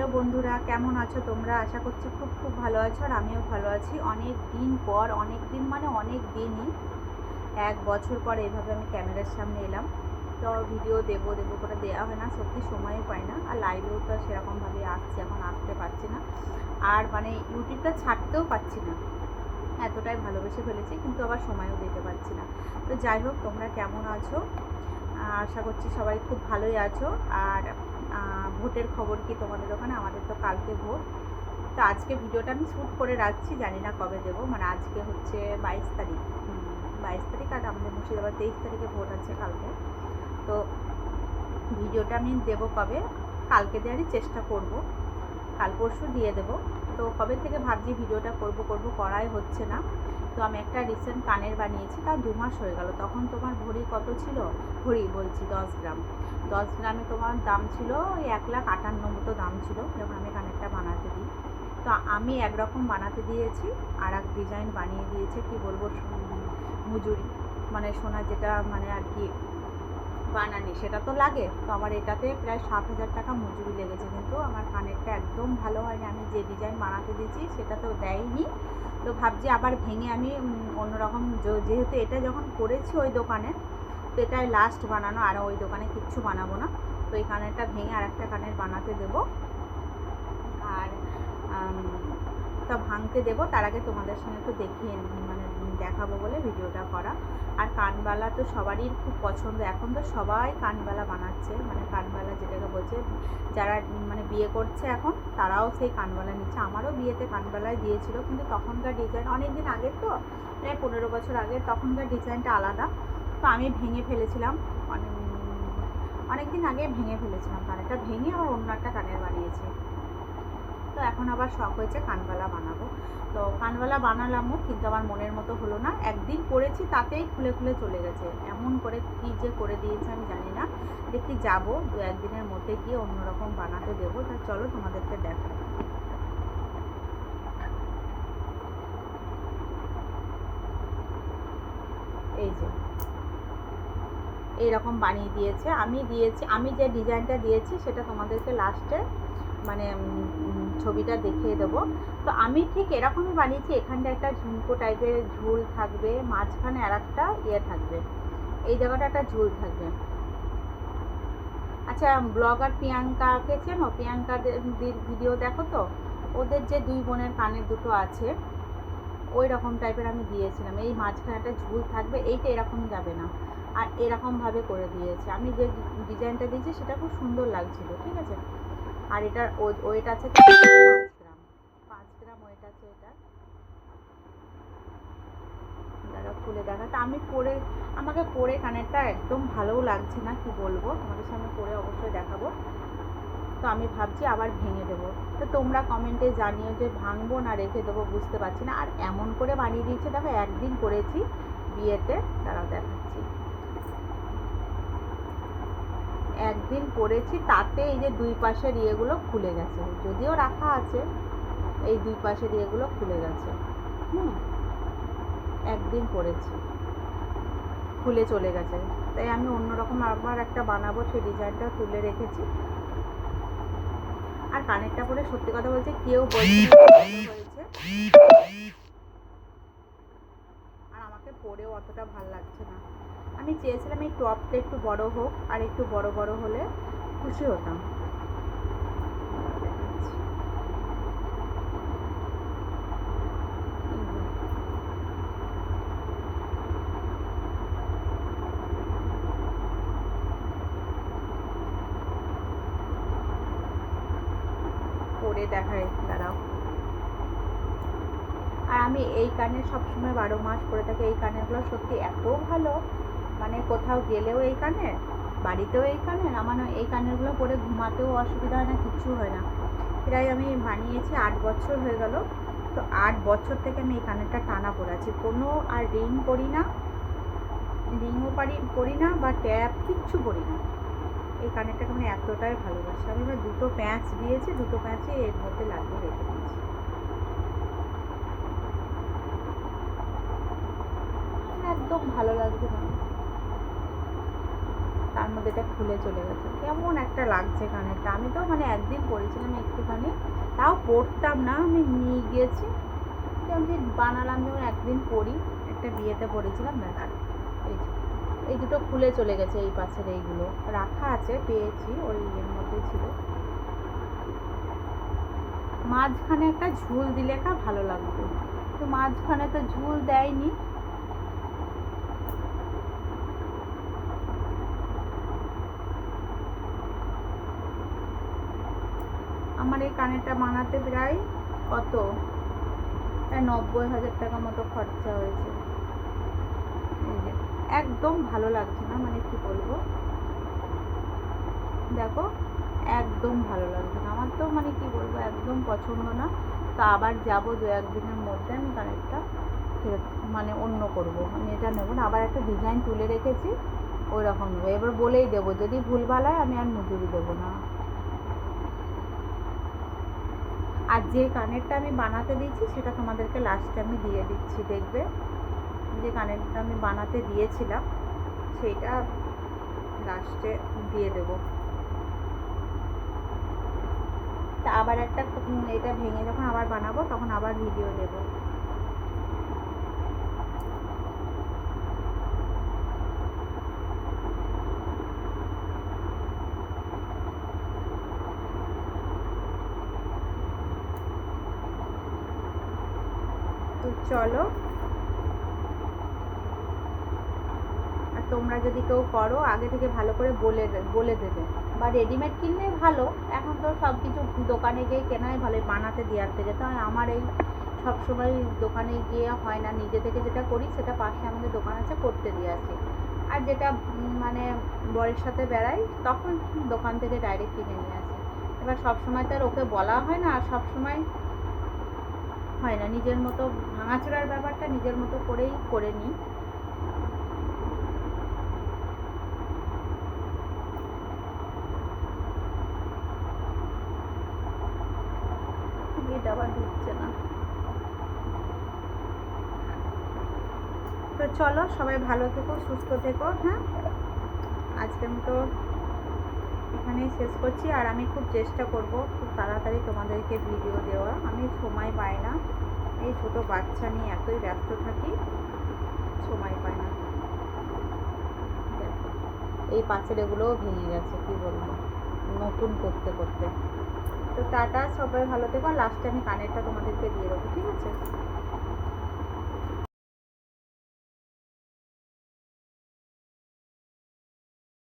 Hello বন্ধুরা, কেমন আছো তোমরা? আশা করছি খুব খুব ভালো আছো, আর আমিও ভালো আছি। অনেক দিন পর, অনেক দিন মানে অনেক দিনই, 1 বছর পর এইভাবে আমি ক্যামেরার সামনে এলাম। তো ভিডিও দেবো দেবো করে দেওয়া হয় না, সত্যি সময়ও পাই না। আর লাইভেও তো সেরকমভাবে আসছি, এখন আসতে পারছি না। আর মানে ইউটিউবটা ছাড়তেও পারছি না, এতটাই ভালোবেসে ফেলেছি, কিন্তু আবার সময়ও দিতে পারছি না। তো যাই হোক, তোমরা কেমন আছো? আশা করছি সবাই খুব ভালোই আছো। আর ভোটের খবর কি তোমাদের ওখানে? আমাদের তো কালকে ভোট। তো আজকে ভিডিওটা আমি শ্যুট করে রাখছি, জানি না কবে দেবো। মানে আজকে হচ্ছে 22 তারিখ, 22 তারিখ, আর আমাদের মুর্শিদাবাদ 23 তারিখে ভোট আছে কালকে। তো ভিডিওটা আমি দেবো কবে? কালকে দেওয়ারই চেষ্টা করব, কাল পরশু দিয়ে দেবো। তো কবে থেকে ভাবছি ভিডিওটা করব করব, করাই হচ্ছে না। তো আমি একটা রিসেন্ট কানের বানিয়েছি, তার 2 মাস হয়ে গেল। তখন তোমার ভরি কত ছিল? ভরি বলছি 10 গ্রাম। 10 গ্রামে তোমার দাম ছিল ওই 1,58,000 মতো দাম ছিল যখন আমি কানেরটা বানাতে দিই। তো আমি একরকম বানাতে দিয়েছি, আর এক ডিজাইন বানিয়ে দিয়েছে, কি বলবো, মজুরি মানে সোনা যেটা মানে আর কি বানানি, সেটা তো লাগে। তো আমার এটাতে প্রায় 7,000 টাকা মজুরি লেগেছে, কিন্তু আমার কানেরটা একদম ভালো হয়নি। আমি যে ডিজাইন বানাতে দিয়েছি সেটা তো দেয়নি। তো ভাবছি আবার ভেঙে আমি অন্যরকম, যেহেতু এটা যখন করেছি ওই দোকানে, তো এটাই লাস্ট বানানো, আর ওই দোকানে কিচ্ছু বানাবো না। তো এই কানেরটা ভেঙে আর একটা কানের বানাতে দেবো। আর তা ভাঙতে দেবো, তার আগে তোমাদের সঙ্গে একটু দেখিয়ে মানে দেখাবো বলে ভিডিওটা করা। আর কানবালা তো সবারই খুব পছন্দ, এখন তো সবাই কানবালা বানাচ্ছে, মানে কানবালা যেটাকে বলছে, যারা মানে বিয়ে করছে এখন তারাও সেই কানবালা নিচ্ছে। আমারও বিয়েতে কানবালাই দিয়েছিল, কিন্তু তখনকার ডিজাইন অনেক দিন আগের, তো প্রায় 15 বছর আগে, তখনকার ডিজাইনটা আলাদা। তো আমি ভেঙে ফেলেছিলাম, অনেক দিন আগে ভেঙে ফেলেছিলাম কানেরটা, ভেঙে আবার অন্য একটা কানের বানিয়েছি। তো এখন আবার শখ হয়েছে কানবালা বানাবো। তো কানবালা বানালামও, কিন্তু আমার মনের মতো হলো না। একদিন করেছি, তাতেই খুলে খুলে চলে গেছে। এমন করে কী যে করে দিয়েছে আমি জানি না। দেখি যাবো 2-1 দিনের মধ্যে গিয়ে অন্যরকম বানাতে দেবো। তা চলো তোমাদেরকে দেখাই। এই যে এইরকম বানিয়ে দিয়েছে, আমি যে ডিজাইনটা দিয়েছি সেটা তোমাদেরকে লাস্টে মানে ছবিটা দেখিয়ে দেবো। তো আমি ঠিক এরকমই বানিয়েছি। এখানটা একটা ঝুমকো টাইপের ঝুল থাকবে, মাঝখানে আর একটা ইয়ে থাকবে, এই জায়গাটা একটা ঝুল থাকবে। আচ্ছা, ব্লগার প্রিয়াঙ্কাকে চেনো? প্রিয়াঙ্কাদের ভিডিও দেখো তো? ওদের যে 2 বোনের কানের দুটো আছে, ওই রকম টাইপের আমি দিয়েছিলাম। এই মাঝখানে একটা ঝুল থাকবে, এইটা এরকম যাবে না, আর এরকমভাবে করে দিয়েছি। আমি যে ডিজাইনটা দিয়েছি সেটা খুব সুন্দর লাগছিল, ঠিক আছে। আর এটার ওয়েট আছে 5 গ্রাম, 5 গ্রাম ওয়েট আছে এটা। দাঁড়া খুলে দেখা। তা আমি পরে, আমাকে পরে কানেরটা একদম ভালোও লাগছে না, কি বলবো, তোমাদের সামনে পরে অবশ্যই দেখাবো। তো আমি ভাবছি আবার ভেঙে দেবো। তো তোমরা কমেন্টে জানিও যে ভাঙবো না রেখে দেবো, বুঝতে পারছি না। আর এমন করে বানিয়ে দিয়েছে দেখো, একদিন করেছি বিয়েতে, দাঁড়াও দেখাচ্ছি। একদিন করেছি, তাতে এই যে 2 পাশের ইয়েগুলো খুলে গেছে, যদিও রাখা আছে, এই 2 পাশের ইয়েগুলো খুলে গেছে। একদিন করেছি, খুলে চলে গেছে। তাই আমি অন্যরকম আবার একটা বানাবো, সেই ডিজাইনটা তুলে রেখেছি। আর কানেরটা পরে সত্যি কথা বলছে, কেউ বলছে হয়েছে, আর আমাকে পরেও অতটা ভাল লাগছে না। আমি চেয়েছিলাম এই টপটা একটু বড় হোক, আর একটু বড় বড় হলে খুশি হতাম। পরে দেখাই, দাঁড়াও। আর আমি এই কানের সবসময় 12 মাস পরে থাকি। এই কানেরগুলো সত্যি এত ভালো, মানে কোথাও গেলেও এই কানের, বাড়িতেও এই কানের, আমার এই কানেরগুলো পরে ঘুমাতেও অসুবিধা হয় না, কিচ্ছু হয় না। প্রায় আমি বানিয়েছি 8 বছর হয়ে গেল। তো 8 বছর থেকে আমি এই কানেরটা টানা পরে আছি, কোনো আর রিং পরি না, রিংও পরি না, বা ট্যাপ কিচ্ছু পরি না। এই কানেরটাকে আমি এতটাই ভালোবাসি। আমি এবার 2টো প্যাঁচ দিয়েছি, 2টো প্যাঁচই এর মধ্যে লাগিয়ে রেখে দিয়েছি। একদম ভালো লাগছে না। তার মধ্যে এটা খুলে চলে গেছে। কেমন একটা লাগছে কানেরটা। আমি তো মানে একদিন পরেছিলাম একটুখানি, তাও পরতাম না, আমি নিয়ে গিয়েছি আমি বানালাম যখন একদিন পরি, একটা বিয়েতে পরেছিলাম ব্যাস। এই দুটো খুলে চলে গেছে, এই পাশের এইগুলো রাখা আছে, পেয়েছি ওই এর মধ্যে ছিল। মাঝখানে একটা ঝুল দিলে ভালো লাগতো, তো মাঝখানে তো ঝুল দেয়নি। আমার এই কানেরটা বানাতে প্রায় কত, প্রায় 90,000 টাকা মতো খরচা হয়েছে। এই যে একদম ভালো লাগছে না, মানে কি বলবো, দেখো একদম ভালো লাগছে না আমার, তো মানে কি বলবো একদম পছন্দ না। তো আবার যাবো 2-1 দিনের মধ্যে, আমি কানেরটা ফেরত মানে অন্য করব, আমি এটা নেবো না। আবার একটা ডিজাইন তুলে রেখেছি ওই রকম নেবো, এবার বলেই দেবো যদি ভুলভাল হয় আমি আর মজুরি দেবো না। আর যে কানেরটা আমি বানাতে দিয়েছি সেটা তোমাদেরকে লাস্টে আমি দিয়ে দিচ্ছি, দেখবে যে কানেরটা আমি বানাতে দিয়েছিলাম সেইটা লাস্টে দিয়ে দেবো। তা আবার একটা এটা ভেঙে যখন আবার বানাবো তখন আবার ভিডিও দেবো। তো চলো, আর তোমরা যদি কেউ করো আগে থেকে ভালো করে বলে দেবে, বা রেডিমেড কিনলে ভালো, এখন তো সব কিছু দোকানে গিয়ে কেনাই ভালো, বানাতে দেওয়ার থেকে। তো আমার এই সবসময় দোকানে গিয়ে হয় না, নিজে থেকে যেটা করি সেটা পাশে আমাদের দোকান আছে, করতে দিয়ে আসি। আর যেটা মানে বরের সাথে বেড়াই তখন দোকান থেকে ডাইরেক্ট কিনে নিয়ে আসি। এবার সবসময় তো আর ওকে বলা হয় না, আর সবসময় হয় না, নিজের মতো ভাঙাচোরার ব্যাপারটা নিজের মতো করেই করে নিই। এটা আবার ঢুকছে না। তো চলো, সবাই ভালো থেকো, সুস্থ থেকো। হ্যাঁ, আজকের মতো এখানেই শেষ করছি। আর আমি খুব চেষ্টা করব খুব তাড়াতাড়ি তোমাদেরকে ভিডিও দেওয়া, আমি সময় পাই না, এই ছোটো বাচ্চা নিয়ে এতই ব্যস্ত থাকি, সময় পাই না। দেখো এই পাশের এগুলোও ভেঙে গেছে, কি বলবো, নতুন করতে করতে। তো টাটা, সবাই ভালো থেকো। লাস্টে আমি কানেরটা তোমাদেরকে দিয়ে দেবো, ঠিক আছে।